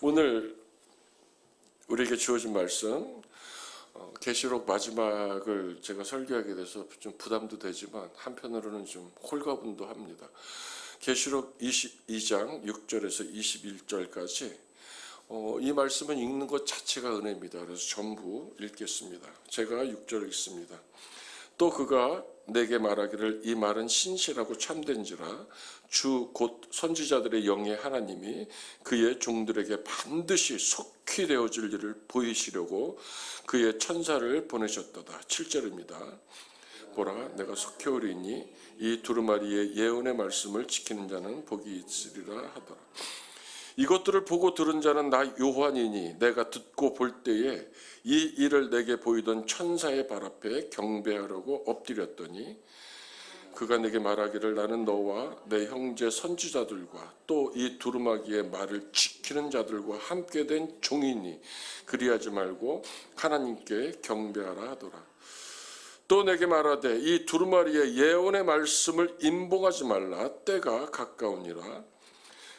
오늘 우리에게 주어진 말씀 계시록 마지막을 제가 설교하게 돼서 좀 부담도 되지만 한편으로는 좀 홀가분도 합니다. 계시록 22장 6절에서 21절까지 이 말씀은 읽는 것 자체가 은혜입니다. 그래서 전부 읽겠습니다. 제가 6절 읽습니다. 또 그가 내게 말하기를 이 말은 신실하고 참된지라 주 곧 선지자들의 영의 하나님이 그의 종들에게 반드시 속히 되어질 일을 보이시려고 그의 천사를 보내셨도다. 7절입니다. 보라 내가 속히 오리니 이 두루마리의 예언의 말씀을 지키는 자는 복이 있으리라 하더라. 이것들을 보고 들은 자는 나 요한이니 내가 듣고 볼 때에 이 일을 내게 보이던 천사의 발 앞에 경배하려고 엎드렸더니 그가 내게 말하기를 나는 너와 내 형제 선지자들과 또 이 두루마기의 말을 지키는 자들과 함께 된 종이니 그리하지 말고 하나님께 경배하라 하더라. 또 내게 말하되 이 두루마리의 예언의 말씀을 임봉하지 말라. 때가 가까우니라.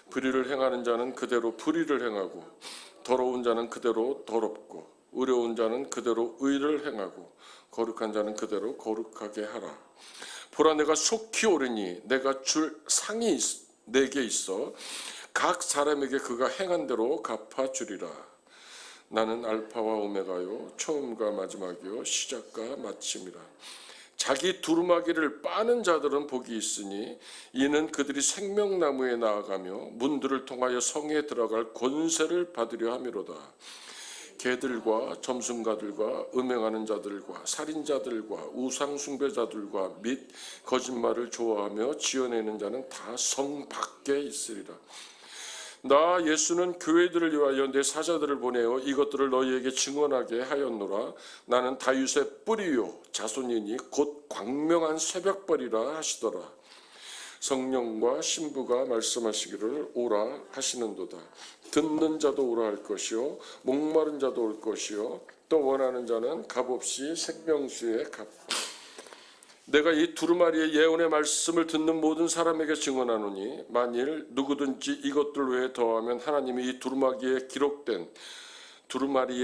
불의를 행하는 자는 그대로 불의를 행하고 더러운 자는 그대로 더럽고 의로운 자는 그대로 의를 행하고 거룩한 자는 그대로 거룩하게 하라. 보라 내가 속히 오르니 내가 줄 상이 내게 있어 각 사람에게 그가 행한 대로 갚아주리라. 나는 알파와 오메가요 처음과 마지막이요 시작과 마침이라. 자기 두루마기를 빠는 자들은 복이 있으니 이는 그들이 생명나무에 나아가며 문들을 통하여 성에 들어갈 권세를 받으려 함이로다. 개들과 점순가들과 음행하는 자들과 살인자들과 우상숭배자들과 및 거짓말을 좋아하며 지어내는 자는 다 성 밖에 있으리라. 나 예수는 교회들을 위하여 내 사자들을 보내어 이것들을 너희에게 증언하게 하였노라. 나는 다윗의 뿌리요 자손이니 곧 광명한 새벽벌이라 하시더라. 성령과 신부가 말씀하시기를 오라 하시는도다. 듣는 자도 오라 할 것이요 목마른 자도 올 것이요 또 원하는 자는 값없이 생명수에 값. 내가 이 두루마리의 예언의 말씀을 듣는 모든 사람에게 증언하노니 만일 누구든지 이것들 외에 더하면 하나님이 이 두루마리에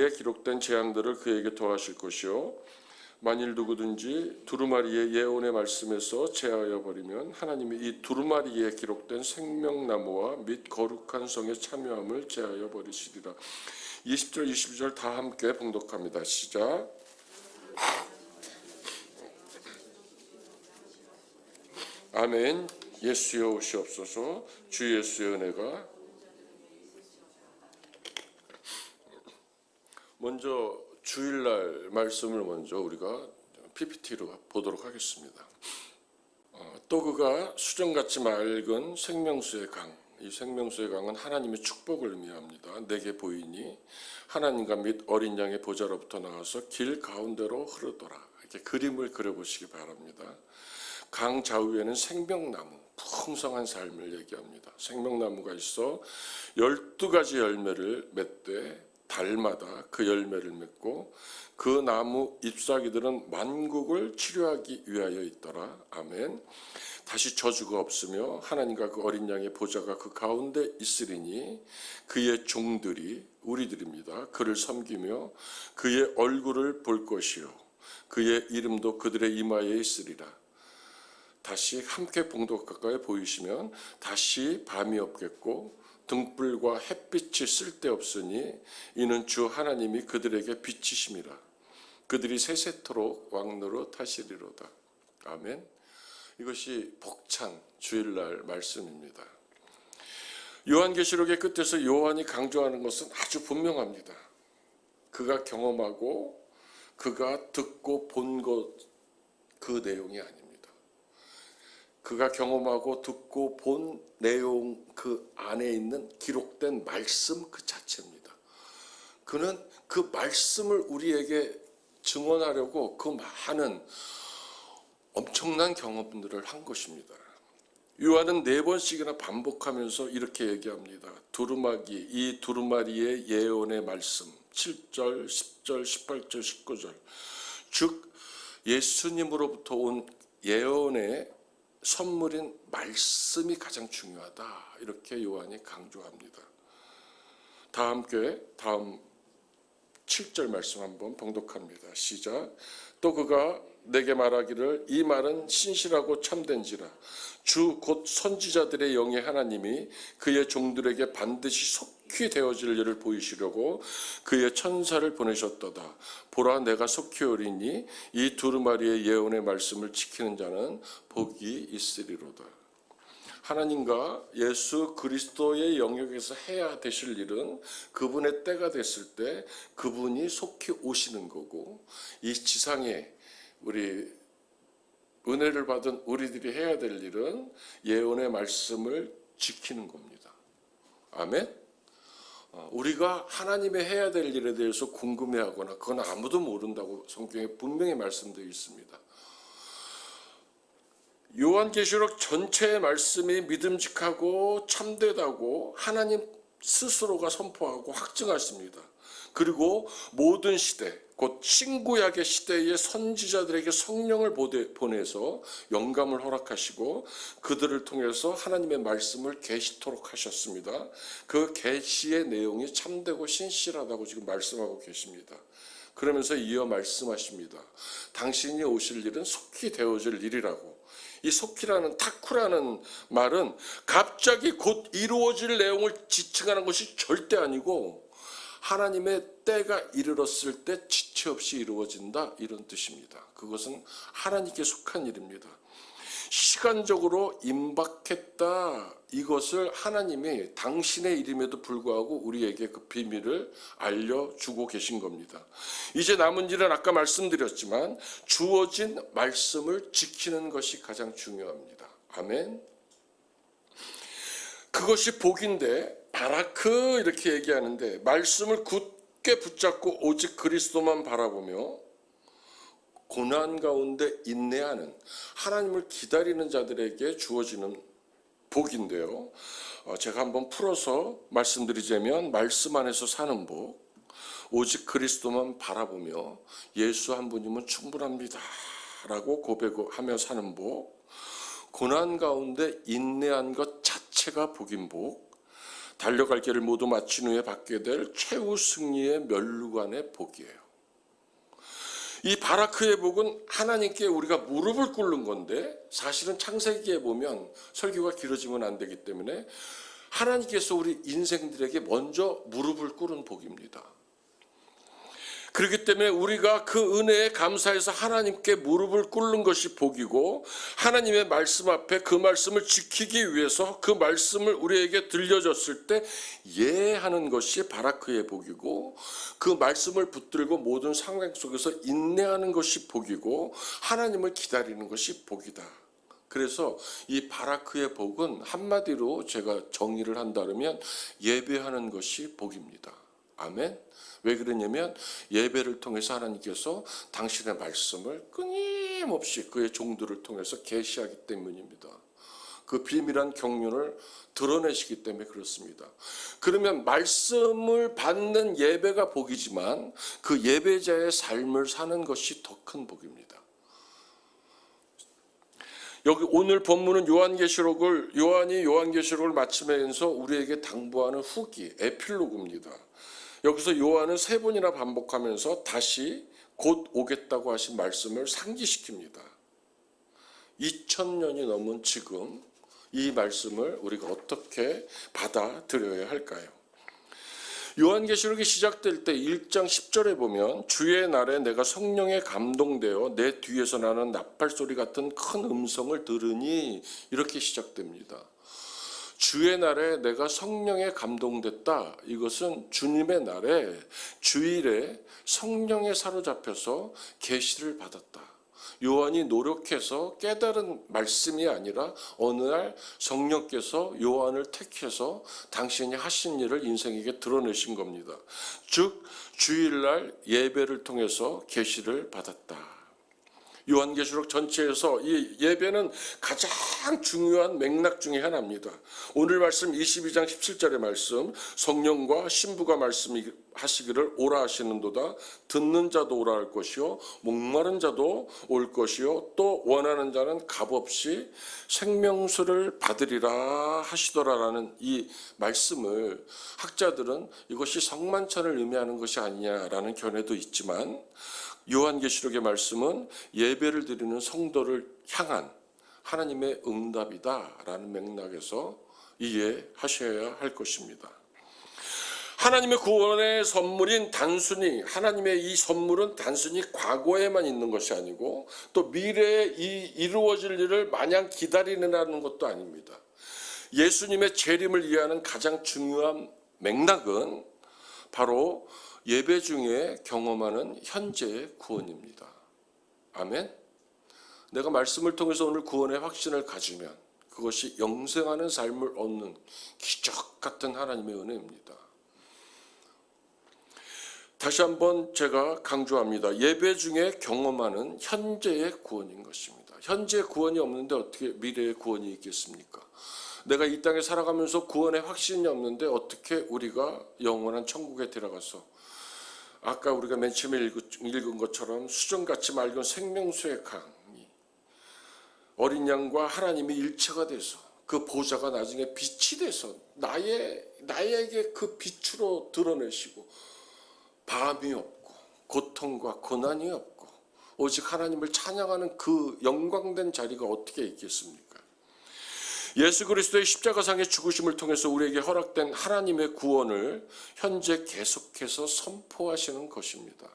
기록된 재앙들을 그에게 더하실 것이요 만일 누구든지 두루마리의 예언의 말씀에서 제하여 버리면 하나님이 이 두루마리에 기록된 생명나무와 및 거룩한 성의 참여함을 제하여 버리시리라. 20절 22절 다 함께 봉독합니다. 시작. 아멘. 예수여 오시옵소서. 주 예수의 은혜가. 먼저 주일날 말씀을 먼저 우리가 PPT로 보도록 하겠습니다. 또 그가 수정같이 맑은 생명수의 강. 이 생명수의 강은 하나님의 축복을 의미합니다. 내게 보이니 하나님과 및 어린 양의 보좌로부터 나와서 길 가운데로 흐르더라. 이렇게 그림을 그려보시기 바랍니다. 강 좌우에는 생명나무, 풍성한 삶을 얘기합니다. 생명나무가 있어 12가지 열매를 맺되 달마다 그 열매를 맺고 그 나무 잎사귀들은 만국을 치료하기 위하여 있더라. 아멘. 다시 저주가 없으며 하나님과 그 어린 양의 보좌가 그 가운데 있으리니 그의 종들이 우리들입니다. 그를 섬기며 그의 얼굴을 볼 것이요 그의 이름도 그들의 이마에 있으리라. 다시 함께 봉독 가까이 보이시면 다시 밤이 없겠고 등불과 햇빛이 쓸데없으니 이는 주 하나님이 그들에게 빛이심이라. 그들이 세세토록 왕노릇 하시리로다. 아멘. 이것이 벅찬 주일날 말씀입니다. 요한계시록의 끝에서 요한이 강조하는 것은 아주 분명합니다. 그가 경험하고 그가 듣고 본 것 그 내용이 아닙니다. 그가 경험하고 듣고 본 내용 그 안에 있는 기록된 말씀 그 자체입니다. 그는 그 말씀을 우리에게 증언하려고 그 많은 엄청난 경험들을 한 것입니다. 요한은 4번씩이나 반복하면서 이렇게 얘기합니다. 이 두루마리의 예언의 말씀 7절, 10절, 18절, 19절 즉 예수님으로부터 온 예언의 선물인 말씀이 가장 중요하다. 이렇게 요한이 강조합니다. 다 함께 다음 7절 말씀 한번 봉독합니다. 시작. 또 그가 내게 말하기를 이 말은 신실하고 참된지라 주 곧 선지자들의 영의 하나님이 그의 종들에게 반드시 속히 되어질 일을 보이시려고 그의 천사를 보내셨도다. 보라 내가 속히 오리니 이 두루마리의 예언의 말씀을 지키는 자는 복이 있으리로다. 하나님과 예수 그리스도의 영역에서 해야 되실 일은 그분의 때가 됐을 때 그분이 속히 오시는 거고, 이 지상에 우리 은혜를 받은 우리들이 해야 될 일은 예언의 말씀을 지키는 겁니다. 아멘. 우리가 하나님의 해야 될 일에 대해서 궁금해하거나 그건 아무도 모른다고 성경에 분명히 말씀되어 있습니다. 요한계시록 전체의 말씀이 믿음직하고 참되다고 하나님 스스로가 선포하고 확증하십니다. 그리고 모든 시대, 곧 신구약의 시대의 선지자들에게 성령을 보내서 영감을 허락하시고 그들을 통해서 하나님의 말씀을 계시토록 하셨습니다. 그 계시의 내용이 참되고 신실하다고 지금 말씀하고 계십니다. 그러면서 이어 말씀하십니다. 당신이 오실 일은 속히 되어질 일이라고. 이 속히라는 타쿠라는 말은 갑자기 곧 이루어질 내용을 지칭하는 것이 절대 아니고 하나님의 때가 이르렀을 때 지체 없이 이루어진다, 이런 뜻입니다. 그것은 하나님께 속한 일입니다. 시간적으로 임박했다, 이것을 하나님이 당신의 일임에도 불구하고 우리에게 그 비밀을 알려주고 계신 겁니다. 이제 남은 일은 아까 말씀드렸지만 주어진 말씀을 지키는 것이 가장 중요합니다. 아멘. 그것이 복인데, 바라크 이렇게 얘기하는데, 말씀을 굳게 붙잡고 오직 그리스도만 바라보며 고난 가운데 인내하는, 하나님을 기다리는 자들에게 주어지는 복인데요. 제가 한번 풀어서 말씀드리자면, 말씀 안에서 사는 복, 오직 그리스도만 바라보며 예수 한 분이면 충분합니다 라고 고백하며 사는 복, 고난 가운데 인내한 것 자체가 복인 복, 달려갈 길을 모두 마친 후에 받게 될 최후 승리의 면류관의 복이에요. 이 바라크의 복은 하나님께 우리가 무릎을 꿇는 건데, 사실은 창세기에 보면 설교가 길어지면 안 되기 때문에 하나님께서 우리 인생들에게 먼저 무릎을 꿇은 복입니다. 그렇기 때문에 우리가 그 은혜에 감사해서 하나님께 무릎을 꿇는 것이 복이고, 하나님의 말씀 앞에 그 말씀을 지키기 위해서 그 말씀을 우리에게 들려줬을 때 예하는 것이 바라크의 복이고, 그 말씀을 붙들고 모든 상황 속에서 인내하는 것이 복이고, 하나님을 기다리는 것이 복이다. 그래서 이 바라크의 복은 한마디로 제가 정의를 한다면 예배하는 것이 복입니다. 아멘. 왜 그러냐면 예배를 통해서 하나님께서 당신의 말씀을 끊임없이 그의 종들을 통해서 계시하기 때문입니다. 그 비밀한 경륜을 드러내시기 때문에 그렇습니다. 그러면 말씀을 받는 예배가 복이지만 그 예배자의 삶을 사는 것이 더 큰 복입니다. 여기 오늘 본문은 요한이 요한계시록을 마치면서 우리에게 당부하는 후기, 에필로그입니다. 여기서 요한은 3번이나 반복하면서 다시 곧 오겠다고 하신 말씀을 상기시킵니다. 2000년이 넘은 지금 이 말씀을 우리가 어떻게 받아들여야 할까요? 요한계시록이 시작될 때 1장 10절에 보면 주의 날에 내가 성령에 감동되어 내 뒤에서 나는 나팔소리 같은 큰 음성을 들으니, 이렇게 시작됩니다. 주의 날에 내가 성령에 감동됐다. 이것은 주님의 날에, 주일에 성령에 사로잡혀서 계시를 받았다. 요한이 노력해서 깨달은 말씀이 아니라 어느 날 성령께서 요한을 택해서 당신이 하신 일을 인생에게 드러내신 겁니다. 즉 주일날 예배를 통해서 계시를 받았다. 요한계시록 전체에서 이 예배는 가장 중요한 맥락 중에 하나입니다. 오늘 말씀 22장 17절의 말씀, 성령과 신부가 말씀하시기를 오라 하시는도다. 듣는 자도 오라 할 것이요 목마른 자도 올 것이요 또 원하는 자는 값없이 생명수를 받으리라 하시더라라는 이 말씀을 학자들은 이것이 성만찬을 의미하는 것이 아니냐라는 견해도 있지만, 요한계시록의 말씀은 예배를 드리는 성도를 향한 하나님의 응답이다라는 맥락에서 이해하셔야 할 것입니다. 하나님의 구원의 선물인 하나님의 이 선물은 단순히 과거에만 있는 것이 아니고 또 미래에 이루어질 일을 마냥 기다리느라는 것도 아닙니다. 예수님의 재림을 이해하는 가장 중요한 맥락은 바로 예배 중에 경험하는 현재의 구원입니다. 아멘. 내가 말씀을 통해서 오늘 구원의 확신을 가지면 그것이 영생하는 삶을 얻는 기적 같은 하나님의 은혜입니다. 다시 한번 제가 강조합니다. 예배 중에 경험하는 현재의 구원인 것입니다. 현재의 구원이 없는데 어떻게 미래의 구원이 있겠습니까? 내가 이 땅에 살아가면서 구원의 확신이 없는데 어떻게 우리가 영원한 천국에 들어가서 아까 우리가 맨 처음에 읽은 것처럼 수정같이 맑은 생명수의 강이 어린 양과 하나님이 일체가 돼서 그 보좌가 나중에 빛이 돼서 나에게 그 빛으로 드러내시고 밤이 없고 고통과 고난이 없고 오직 하나님을 찬양하는 그 영광된 자리가 어떻게 있겠습니까? 예수 그리스도의 십자가상의 죽으심을 통해서 우리에게 허락된 하나님의 구원을 현재 계속해서 선포하시는 것입니다.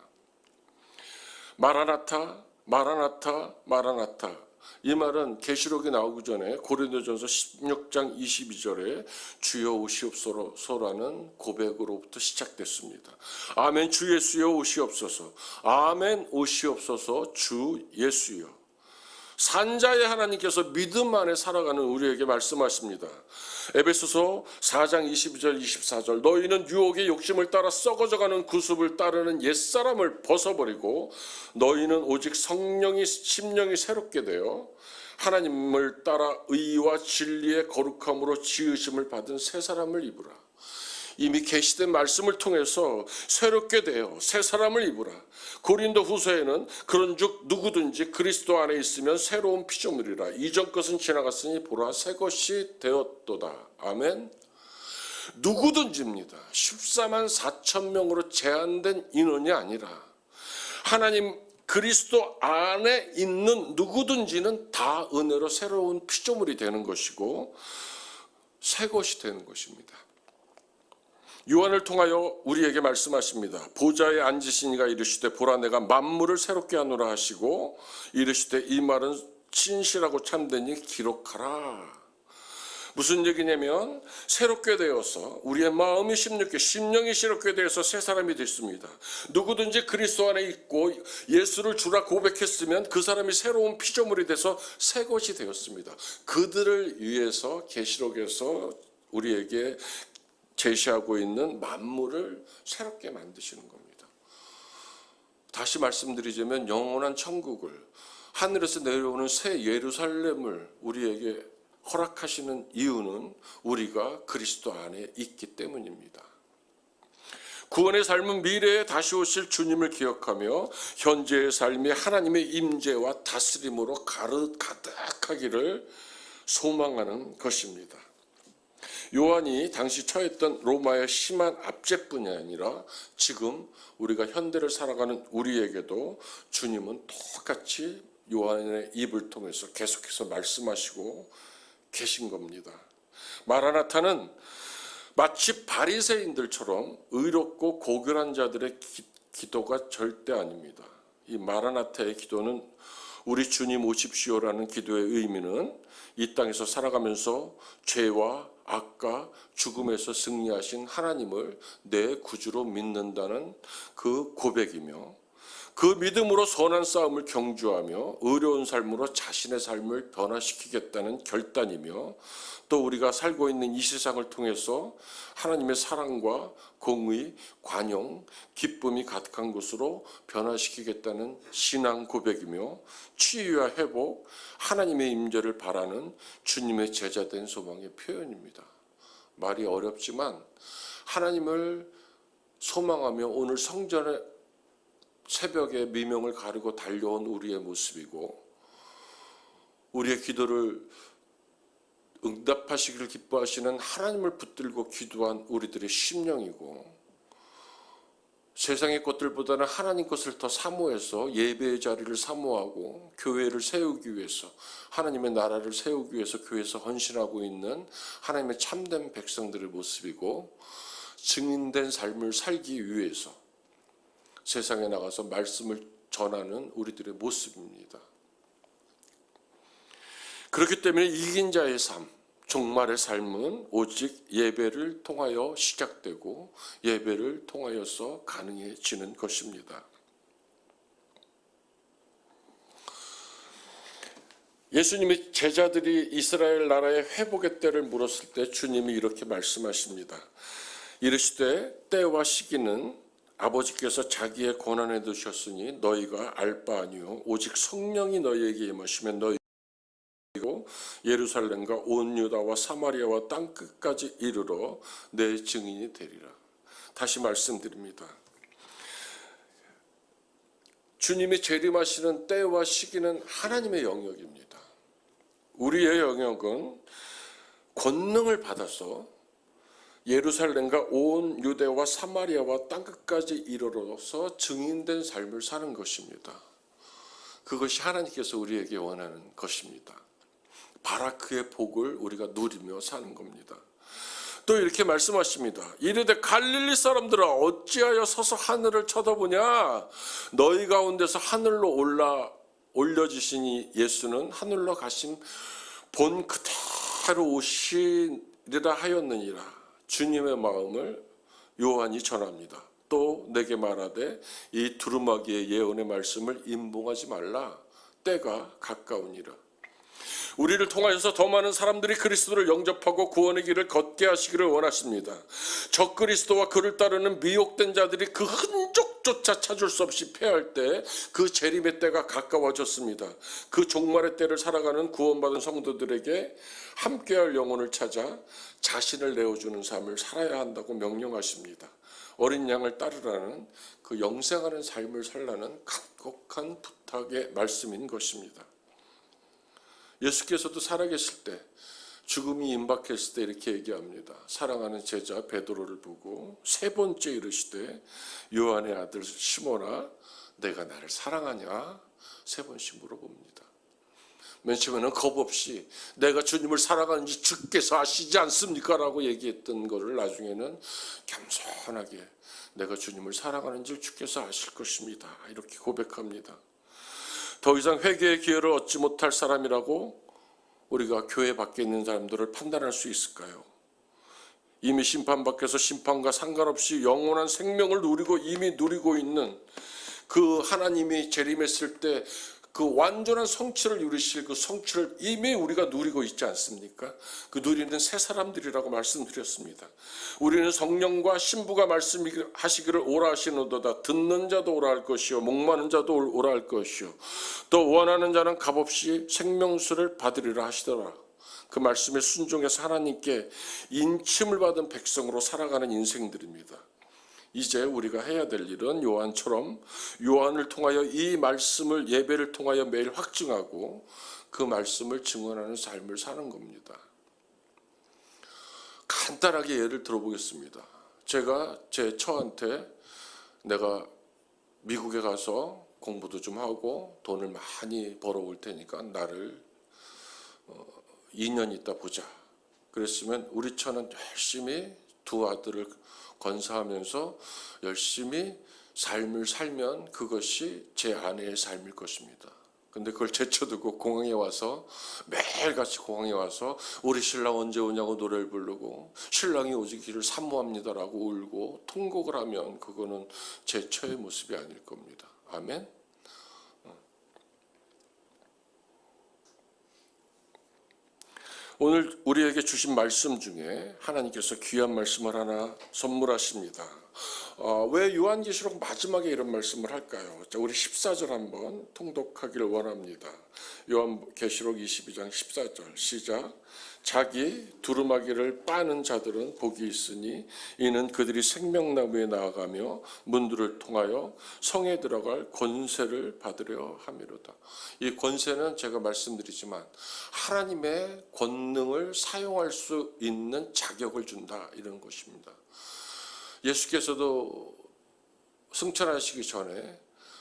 마라나타, 마라나타, 마라나타. 이 말은 계시록이 나오기 전에 고린도전서 16장 22절에 주여 오시옵소서라는 고백으로부터 시작됐습니다. 아멘 주 예수여 오시옵소서. 아멘 오시옵소서 주 예수여. 산자의 하나님께서 믿음 안에 살아가는 우리에게 말씀하십니다. 에베소서 4장 22절 24절 너희는 유혹의 욕심을 따라 썩어져가는 구습을 따르는 옛사람을 벗어버리고 너희는 오직 심령이 새롭게 되어 하나님을 따라 의와 진리의 거룩함으로 지으심을 받은 새 사람을 입으라. 이미 계시된 말씀을 통해서 새롭게 되어 새 사람을 입으라. 고린도 후서에는 그런즉 누구든지 그리스도 안에 있으면 새로운 피조물이라. 이전 것은 지나갔으니 보라 새 것이 되었도다. 아멘. 누구든지입니다. 14만 4천 명으로 제한된 인원이 아니라 하나님 그리스도 안에 있는 누구든지는 다 은혜로 새로운 피조물이 되는 것이고 새 것이 되는 것입니다. 요한을 통하여 우리에게 말씀하십니다. 보좌에 앉으신 이가 이르시되 보라 내가 만물을 새롭게 하노라 하시고 이르시되 이 말은 진실하고 참되니 기록하라. 무슨 얘기냐면 새롭게 되어서 우리의 마음이 심령이 새롭게 되어서 새 사람이 됐습니다. 누구든지 그리스도 안에 있고 예수를 주라 고백했으면 그 사람이 새로운 피조물이 돼서 새 것이 되었습니다. 그들을 위해서 계시록에서 우리에게 제시하고 있는 만물을 새롭게 만드시는 겁니다. 다시 말씀드리자면 영원한 천국을 하늘에서 내려오는 새 예루살렘을 우리에게 허락하시는 이유는 우리가 그리스도 안에 있기 때문입니다. 구원의 삶은 미래에 다시 오실 주님을 기억하며 현재의 삶이 하나님의 임재와 다스림으로 가득하기를 소망하는 것입니다. 요한이 당시 처했던 로마의 심한 압제뿐이 아니라 지금 우리가 현대를 살아가는 우리에게도 주님은 똑같이 요한의 입을 통해서 계속해서 말씀하시고 계신 겁니다. 마라나타는 마치 바리새인들처럼 의롭고 고결한 자들의 기도가 절대 아닙니다. 이 마라나타의 기도는 우리 주님 오십시오라는 기도의 의미는 이 땅에서 살아가면서 죄와 악과 죽음에서 승리하신 하나님을 내 구주로 믿는다는 그 고백이며 그 믿음으로 선한 싸움을 경주하며 의로운 삶으로 자신의 삶을 변화시키겠다는 결단이며, 또 우리가 살고 있는 이 세상을 통해서 하나님의 사랑과 공의, 관용, 기쁨이 가득한 곳으로 변화시키겠다는 신앙 고백이며, 치유와 회복, 하나님의 임재를 바라는 주님의 제자된 소망의 표현입니다. 말이 어렵지만 하나님을 소망하며 오늘 성전에 새벽에 미명을 가르고 달려온 우리의 모습이고, 우리의 기도를 응답하시기를 기뻐하시는 하나님을 붙들고 기도한 우리들의 심령이고, 세상의 것들보다는 하나님 것을 더 사모해서 예배의 자리를 사모하고 교회를 세우기 위해서, 하나님의 나라를 세우기 위해서 교회에서 헌신하고 있는 하나님의 참된 백성들의 모습이고, 증인된 삶을 살기 위해서 세상에 나가서 말씀을 전하는 우리들의 모습입니다. 그렇기 때문에 이긴 자의 삶, 종말의 삶은 오직 예배를 통하여 시작되고 예배를 통하여서 가능해지는 것입니다. 예수님이 제자들이 이스라엘 나라의 회복의 때를 물었을 때 주님이 이렇게 말씀하십니다. 이르시되 때와 시기는 아버지께서 자기의 권한에 두셨으니 너희가 알 바 아니요 오직 성령이 너희에게 임하시면 너희고 예루살렘과 온 유다와 사마리아와 땅 끝까지 이르러 내 증인이 되리라. 다시 말씀드립니다. 주님이 재림하시는 때와 시기는 하나님의 영역입니다. 우리의 영역은 권능을 받아서 예루살렘과 온 유대와 사마리아와 땅끝까지 이르러서 증인된 삶을 사는 것입니다. 그것이 하나님께서 우리에게 원하는 것입니다. 바라크의 복을 우리가 누리며 사는 겁니다. 또 이렇게 말씀하십니다. 이르되 갈릴리 사람들아 어찌하여 서서 하늘을 쳐다보냐. 너희 가운데서 하늘로 올려지시니 예수는 하늘로 가심 본 그대로 오시리라 하였느니라. 주님의 마음을 요한이 전합니다. 또 내게 말하되 이 두루마기의 예언의 말씀을 임봉하지 말라. 때가 가까우니라. 우리를 통하여서 더 많은 사람들이 그리스도를 영접하고 구원의 길을 걷게 하시기를 원하십니다. 적 그리스도와 그를 따르는 미혹된 자들이 그 흔적조차 찾을 수 없이 패할 때 그 재림의 때가 가까워졌습니다. 그 종말의 때를 살아가는 구원받은 성도들에게 함께할 영혼을 찾아 자신을 내어주는 삶을 살아야 한다고 명령하십니다. 어린 양을 따르라는 그 영생하는 삶을 살라는 간곡한 부탁의 말씀인 것입니다. 예수께서도 살아계실 때, 죽음이 임박했을 때 이렇게 얘기합니다. 사랑하는 제자 베드로를 보고 세 번째 이르시되 요한의 아들 시몬아 내가 나를 사랑하냐? 세 번씩 물어봅니다. 맨 처음에는 겁 없이 내가 주님을 사랑하는지 주께서 아시지 않습니까? 라고 얘기했던 것을 나중에는 겸손하게 내가 주님을 사랑하는지 주께서 아실 것입니다. 이렇게 고백합니다. 더 이상 회개의 기회를 얻지 못할 사람이라고 우리가 교회 밖에 있는 사람들을 판단할 수 있을까요? 이미 심판 밖에서 심판과 상관없이 영원한 생명을 누리고 이미 누리고 있는 그 하나님이 재림했을 때 그 완전한 성취를 누리실 그 성취를 이미 우리가 누리고 있지 않습니까? 그 누리는 새 사람들이라고 말씀드렸습니다. 우리는 성령과 신부가 말씀하시기를 오라 하시노도다. 듣는 자도 오라 할 것이요 목마른 자도 오라 할 것이요 또 원하는 자는 값없이 생명수를 받으리라 하시더라. 그 말씀에 순종해서 하나님께 인침을 받은 백성으로 살아가는 인생들입니다. 이제 우리가 해야 될 일은 요한처럼 요한을 통하여 이 말씀을 예배를 통하여 매일 확증하고 그 말씀을 증언하는 삶을 사는 겁니다. 간단하게 예를 들어보겠습니다. 제가 제 처한테 내가 미국에 가서 공부도 좀 하고 돈을 많이 벌어올 테니까 나를 2년 있다 보자. 그랬으면 우리 처는 열심히 두 아들을 건사하면서 열심히 삶을 살면 그것이 제 아내의 삶일 것입니다. 근데 그걸 제쳐두고 공항에 와서 매일같이 공항에 와서 우리 신랑 언제 오냐고 노래를 부르고 신랑이 오기를 사모합니다라고 울고 통곡을 하면 그거는 제 처의 모습이 아닐 겁니다. 아멘. 오늘 우리에게 주신 말씀 중에 하나님께서 귀한 말씀을 하나 선물하십니다. 왜 요한계시록 마지막에 이런 말씀을 할까요? 자, 우리 14절 한번 통독하기를 원합니다. 요한계시록 22장 14절 시작. 자기 두루마기를 빠는 자들은 복이 있으니 이는 그들이 생명나무에 나아가며 문들을 통하여 성에 들어갈 권세를 받으려 함이로다. 이 권세는 제가 말씀드리지만 하나님의 권능을 사용할 수 있는 자격을 준다, 이런 것입니다. 예수께서도 승천하시기 전에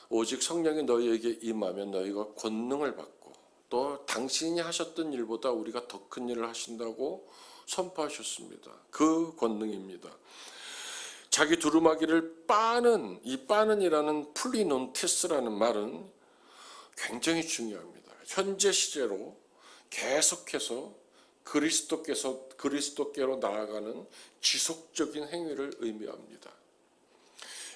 오직 성령이 너희에게 임하면 너희가 권능을 받고 또 당신이 하셨던 일보다 우리가 더 큰 일을 하신다고 선포하셨습니다. 그 권능입니다. 자기 두루마기를 빠는, 이 빠는이라는 플리논테스라는 말은 굉장히 중요합니다. 현재 시제로 계속해서 그리스도께로 나아가는 지속적인 행위를 의미합니다.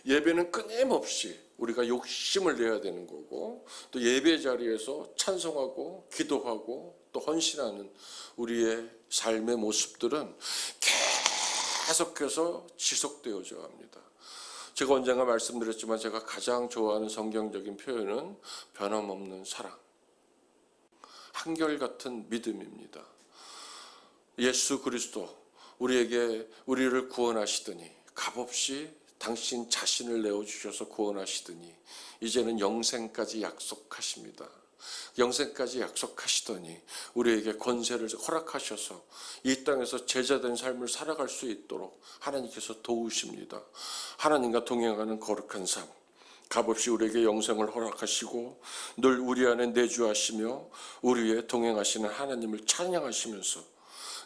예배는 끊임없이 우리가 욕심을 내야 되는 거고, 또 예배 자리에서 찬송하고 기도하고 또 헌신하는 우리의 삶의 모습들은 계속해서 지속되어져 합니다. 제가 언젠가 말씀드렸지만 제가 가장 좋아하는 성경적인 표현은 변함없는 사랑, 한결같은 믿음입니다. 예수 그리스도 우리를 구원하시더니 값없이 당신 자신을 내어주셔서 구원하시더니 이제는 영생까지 약속하십니다. 영생까지 약속하시더니 우리에게 권세를 허락하셔서 이 땅에서 제자된 삶을 살아갈 수 있도록 하나님께서 도우십니다. 하나님과 동행하는 거룩한 삶, 값없이 우리에게 영생을 허락하시고 늘 우리 안에 내주하시며 우리 위에 동행하시는 하나님을 찬양하시면서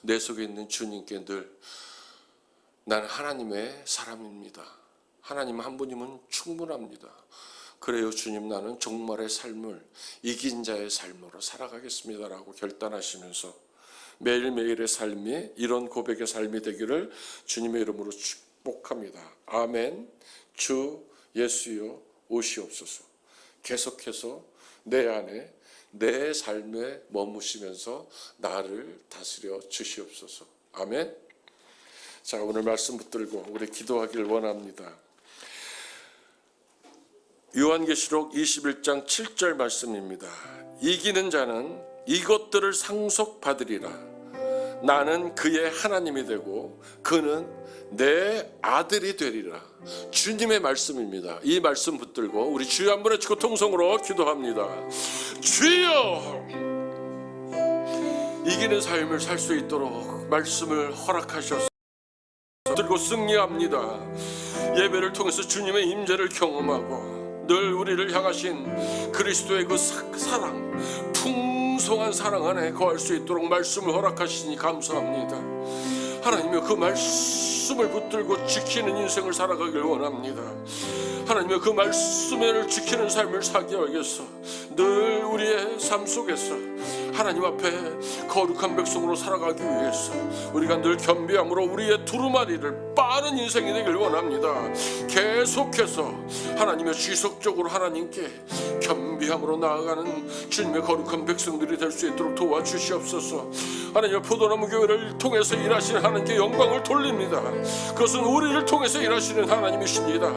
내 속에 있는 주님께 늘 나는 하나님의 사람입니다. 하나님 한 분이면 충분합니다. 그래요 주님, 나는 종말의 삶을 이긴 자의 삶으로 살아가겠습니다라고 결단하시면서 매일매일의 삶이 이런 고백의 삶이 되기를 주님의 이름으로 축복합니다. 아멘. 주 예수여 오시옵소서. 계속해서 내 안에 내 삶에 머무시면서 나를 다스려 주시옵소서. 아멘. 자, 오늘 말씀 붙들고 우리 기도하길 원합니다. 요한계시록 21장 7절 말씀입니다. 이기는 자는 이것들을 상속받으리라. 나는 그의 하나님이 되고 그는 내 아들이 되리라. 주님의 말씀입니다. 이 말씀 붙들고 우리 주여 한번 외치고 통성으로 기도합니다. 주여, 이기는 삶을 살 수 있도록 말씀을 허락하셔서 들고 승리합니다. 예배를 통해서 주님의 임재를 경험하고 늘 우리를 향하신 그리스도의 그 사랑, 풍성한 사랑 안에 거할 수 있도록 말씀을 허락하시니 감사합니다. 하나님의 그 말씀을 붙들고 지키는 인생을 살아가길 원합니다. 하나님의 그 말씀을 지키는 삶을 살기 위해서 늘 우리의 삶 속에서 하나님 앞에 거룩한 백성으로 살아가기 위해서 우리가 늘 겸비함으로 우리의 두루마리를 빠는 인생이 되길 원합니다. 계속해서 하나님의 지속적으로 하나님께 겸비함으로 나아가는 주님의 거룩한 백성들이 될 수 있도록 도와주시옵소서. 하나님의 포도나무 교회를 통해서 일하시는 하나님께 영광을 돌립니다. 그것은 우리를 통해서 일하시는 하나님이십니다.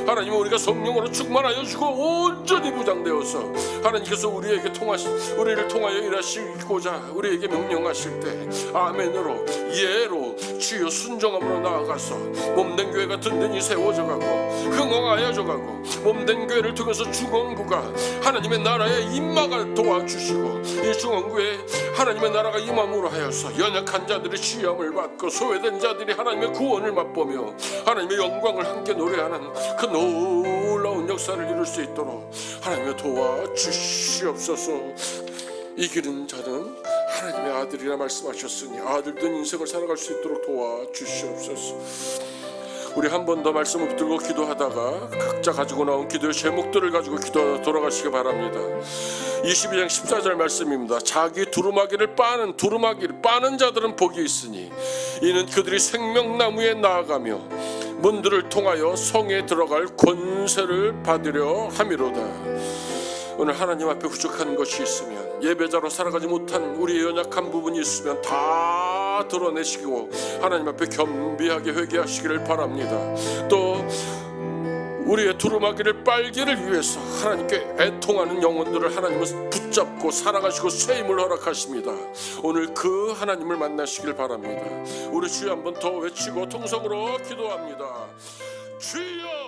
하나님은 우리가 성령으로 충만하여 주고 온전히 무장되어서 하나님께서 우리를 통하여 일하시고자 우리에게 명령하실 때 아멘으로 예로 주여 순종함으로 나아가서 몸된 교회가 든든히 세워져가고 흥왕하여져가고 몸된 교회를 통해서 중원부가 하나님의 나라의 임마가 도와주시고 이 중원부에 하나님의 나라가 임함으로 하여서 연약한 자들이 시험을 받고 소외된 자들이 하나님의 구원을 맛보며 하나님의 영광을 함께 노래하는 그 놀라운 역사를 이룰 수 있도록 하나님의 도와주시옵소서. 이기는 자는 하나님의 아들이라 말씀하셨으니 아들된 인생을 살아갈 수 있도록 도와주시옵소서. 우리 한 번 더 말씀을 붙들고 기도하다가 각자 가지고 나온 기도의 제목들을 가지고 기도 돌아가시기 바랍니다. 22장 14절 말씀입니다. 자기 두루마기를 빠는 자들은 복이 있으니 이는 그들이 생명나무에 나아가며 문들을 통하여 성에 들어갈 권세를 받으려 함이로다. 오늘 하나님 앞에 부족한 것이 있으면, 예배자로 살아가지 못한 우리의 연약한 부분이 있으면 다 드러내시고 하나님 앞에 겸비하게 회개하시기를 바랍니다. 또 우리의 두루마기를 빨기를 위해서 하나님께 애통하는 영혼들을 하나님은 붙잡고 사랑하시고 쇠임을 허락하십니다. 오늘 그 하나님을 만나시길 바랍니다. 우리 주여 한번 더 외치고 통성으로 기도합니다. 주여!